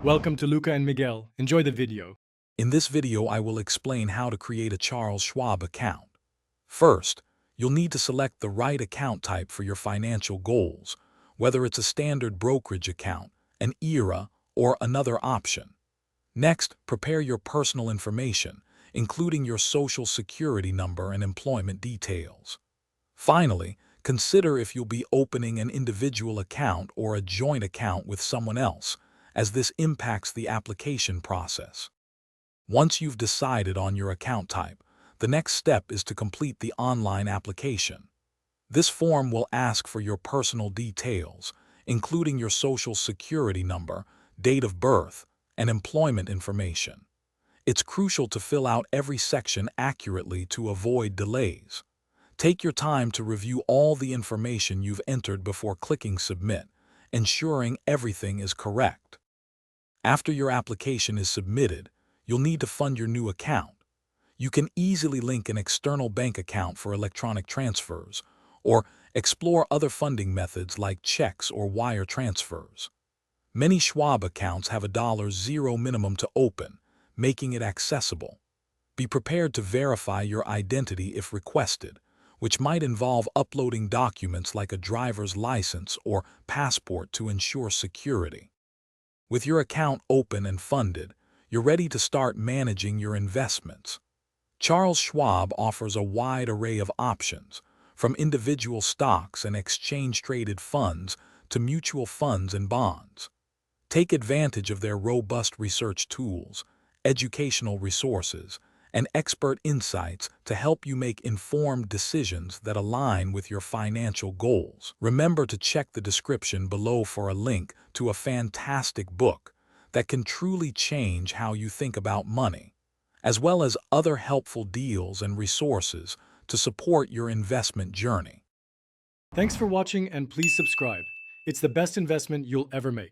Welcome to Luca and Miguel. Enjoy the video. In this video, I will explain how to create a Charles Schwab account. First, you'll need to select the right account type for your financial goals, whether it's a standard brokerage account, an IRA, or another option. Next, prepare your personal information, including your social security number and employment details. Finally, consider if you'll be opening an individual account or a joint account with someone else, as this impacts the application process. Once you've decided on your account type, the next step is to complete the online application. This form will ask for your personal details, including your social security number, date of birth, and employment information. It's crucial to fill out every section accurately to avoid delays. Take your time to review all the information you've entered before clicking Submit, ensuring everything is correct. After your application is submitted, you'll need to fund your new account. You can easily link an external bank account for electronic transfers, or explore other funding methods like checks or wire transfers. Many Schwab accounts have a $0 minimum to open, making it accessible. Be prepared to verify your identity if requested, which might involve uploading documents like a driver's license or passport to ensure security. With your account open and funded, you're ready to start managing your investments. Charles Schwab offers a wide array of options, from individual stocks and exchange-traded funds to mutual funds and bonds. Take advantage of their robust research tools, educational resources, and expert insights to help you make informed decisions that align with your financial goals. Remember to check the description below for a link to a fantastic book that can truly change how you think about money, as well as other helpful deals and resources to support your investment journey. Thanks for watching and please subscribe. It's the best investment you'll ever make.